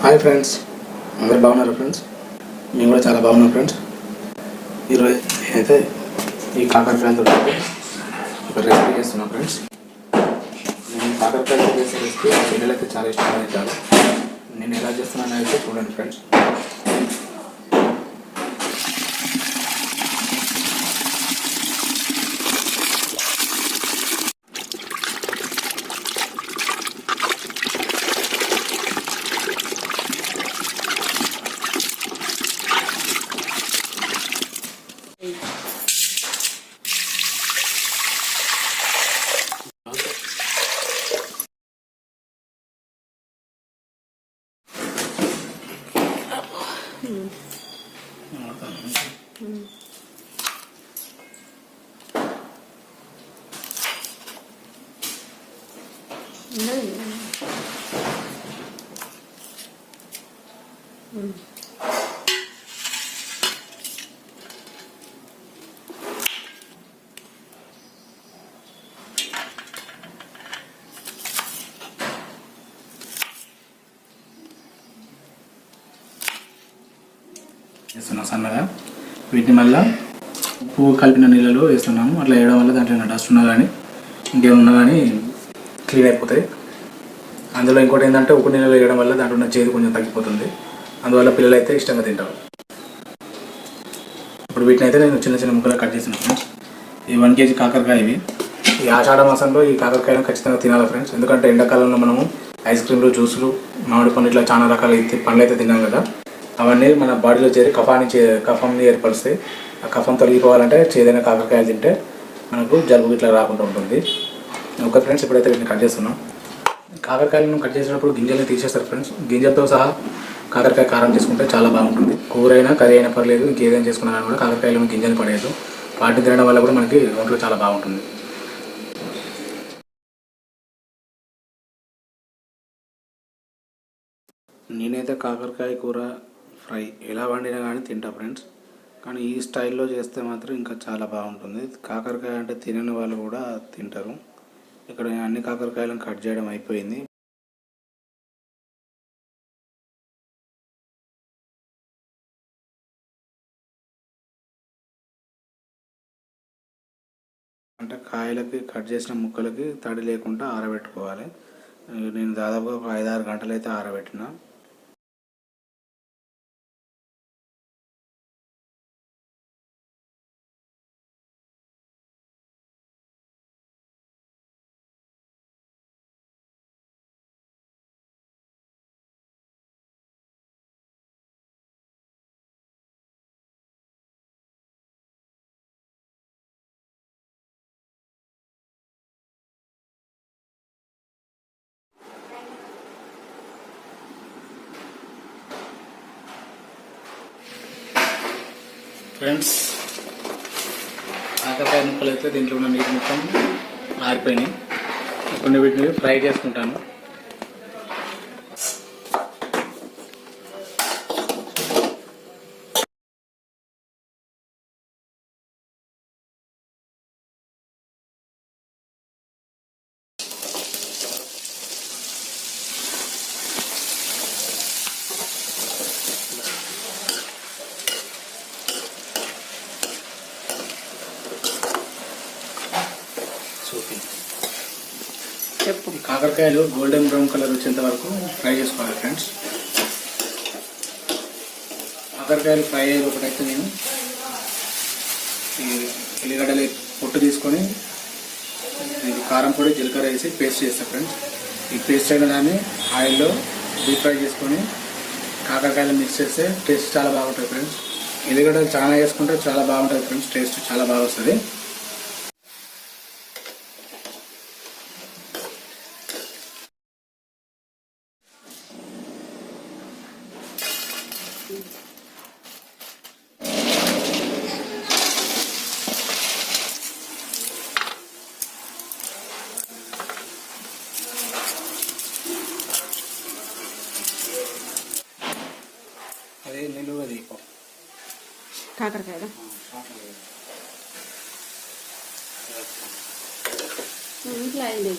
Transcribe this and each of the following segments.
Hi friends, అందరు బాగున్నారు friends. మేము కూడా చాలా బాగున్నాం ఫ్రెండ్స్. ఈరోజు అయితే ఈ కాకరకాయలతో ఒక రెసిపీ చేస్తున్నాం ఫ్రెండ్స్. నేను కాకరకాయలు చేసే రెసిపీ మా పిల్లలైతే చాలా ఇష్టమైన కాదు. నేను ఎలా చేస్తున్నాను అయితే చూడండి ఫ్రెండ్స్. వేస్తున్నాం సన్నగా. వీటిని మళ్ళీ ఉప్పు కలిపిన నీళ్ళలో వేస్తున్నాము. అట్లా వేయడం వల్ల దాంట్లో డస్ట్ ఉన్నా కానీ ఇంకేమున్నా కానీ క్లీన్ అయిపోతాయి. అందులో ఇంకోటి ఏంటంటే ఉప్పు నీళ్ళలో వేయడం వల్ల దాంట్లో ఉన్న చేదు కొంచెం తగ్గిపోతుంది. అందువల్ల పిల్లలు అయితే ఇష్టంగా తింటారు. ఇప్పుడు వీటిని అయితే నేను చిన్న చిన్న ముక్కలు కట్ చేసిన ఫ్రెండ్స్. ఈ 1 kg కాకరకాయ ఇవి. ఈ ఆషాఢ మాసంలో ఈ కాకరకాయను ఖచ్చితంగా తినాలి ఫ్రెండ్స్. ఎందుకంటే ఎండాకాలంలో మనము ఐస్ క్రీమ్లు, జ్యూసులు, మామిడి పండ్లు ఇట్లా చాలా రకాల పండ్లు అయితే తిన్నాం కదా. అవన్నీ మన బాడీలో చేరి కఫంని ఏర్పరుస్తాయి. ఆ కఫం తొలగిపోవాలంటే చేదైన కాకరకాయలు తింటే మనకు జలుబు ఇట్లా రాకుండా ఉంటుంది. ఓకే ఫ్రెండ్స్, ఇప్పుడైతే వీటిని కట్ చేస్తున్నాం. కాకరకాయలను కట్ చేసినప్పుడు గింజల్ని తీసేస్తారు ఫ్రెండ్స్. గింజలతో సహా కాకరకాయ కారం చేసుకుంటే చాలా బాగుంటుంది. కూర అయినా కర్రీ అయినా పర్లేదు, ఇంకేదైనా చేసుకున్నా కూడా కాకరకాయలను గింజలు పడేయదు. వాటిని తినడం వల్ల కూడా మనకి ఒంట్లో చాలా బాగుంటుంది. నేనైతే కాకరకాయ కూర ఫ్రై ఎలా వండినా కానీ తింటా ఫ్రెండ్స్. కానీ ఈ స్టైల్లో చేస్తే మాత్రం ఇంకా చాలా బాగుంటుంది. కాకరకాయ అంటే తినని వాళ్ళు కూడా తింటారు. ఇక్కడ అన్ని కాకరకాయలను కట్ చేయడం అయిపోయింది. అంటే కాయలకి కట్ చేసిన ముక్కలకి తడి లేకుండా ఆరబెట్టుకోవాలి. నేను దాదాపుగా ఒక 5-6 గంటలు అయితే ఆరబెట్టిన. ఫ్రెండ్స్, కాకరకాయ ముక్కలు అయితే దీంట్లో ఉన్న నీటి మొత్తం ఆరిపోయినాయి. ఇప్పుడు వీటిని ఫ్రై చేసుకుంటాను. కాకరకాయలు గోల్డెన్ బ్రౌన్ కలర్ వచ్చేంత వరకు ఫ్రై చేసుకోవాలి ఫ్రెండ్స్. కాకరకాయలు ఫ్రై అయ్యే ఒకటైతే నేను ఈ ఎల్లిగడ్డలు పొట్టు తీసుకొని కారం పొడి, జీలకర్ర వేసి పేస్ట్ చేస్తాను ఫ్రెండ్స్. ఈ పేస్ట్ అయిన దాన్ని ఆయిల్లో డీప్ ఫ్రై చేసుకొని కాకరకాయలు మిక్స్ చేస్తే టేస్ట్ చాలా బాగుంటుంది ఫ్రెండ్స్. ఎల్లిగడ్డలు చాలా వేసుకుంటే చాలా బాగుంటుంది ఫ్రెండ్స్. టేస్ట్ చాలా బాగా వస్తుంది. అదే నిలువది కాకరకాయ ఇంట్లో అయింది.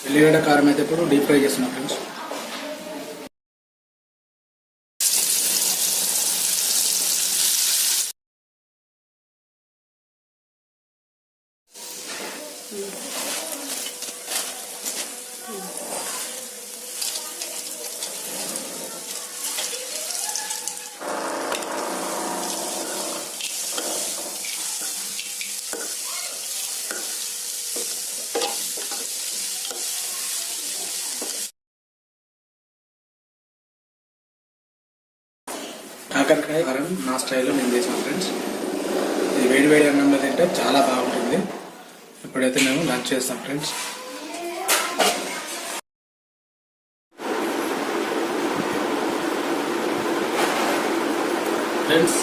ఎల్లిగడ్డ కారం అయితే ఇప్పుడు డీప్ ఫ్రై చేస్తున్నాం ఫ్రెండ్స్. కాకరకాయ కారం నా స్టైల్లో నేను చేసాను ఫ్రెండ్స్. ఇది వేడి వేడి అన్నంలో తింటే చాలా బాగుంటుంది. ఇప్పుడైతే మేము లంచ్ చేస్తాం ఫ్రెండ్స్. ఫ్రెండ్స్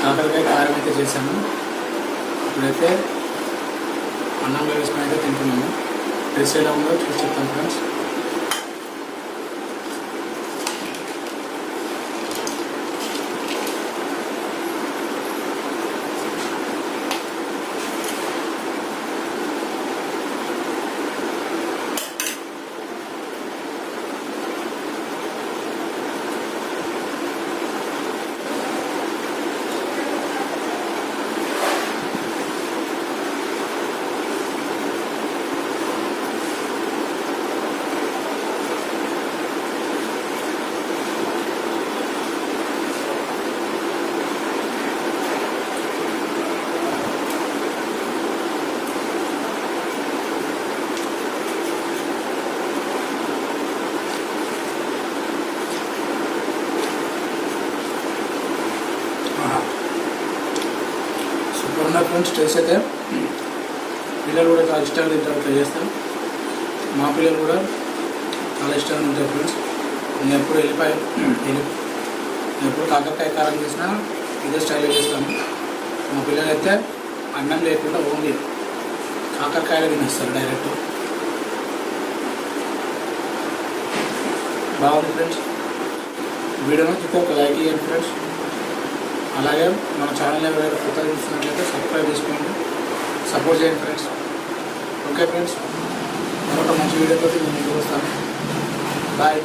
కాకరకాయ కారం అయితే చేశాను. ఇప్పుడైతే అన్నంలో వేసుకొని అయితే తింటున్నాము. టేస్ట్ ఎలా ఉందో చూసి చెప్తాను ఫ్రెండ్స్. సూపర్ ఉన్నారు ఫ్రెండ్స్. టేస్ట్ అయితే పిల్లలు కూడా చాలా ఇష్టంగా తింటారు. ట్రై చేస్తాను. మా పిల్లలు కూడా చాలా ఇష్టంగా ఉంటారు ఫ్రెండ్స్. నేను ఎప్పుడు ఎప్పుడు కాకరకాయ కారం చేసినా ఇదే స్టైల్లో చేస్తాను. మా పిల్లలు అయితే అన్నం లేకుండా ఓన్లీ కాకరకాయలు తినేస్తారు డైరెక్ట్. బాగుంది ఫ్రెండ్స్. వీడియో నచ్చితే ఒక లైక్ ఇవ్వండి ఫ్రెండ్స్. అలాగే మన ఛానల్ ఎవరైనా కొత్తగా చూస్తున్నట్లయితే సబ్స్క్రైబ్ చేసుకోండి, సపోర్ట్ చేయండి ఫ్రెండ్స్. ఓకే ఫ్రెండ్స్, మరొక మంచి వీడియోతో నేను ముందుకు వస్తాను. బాయ్.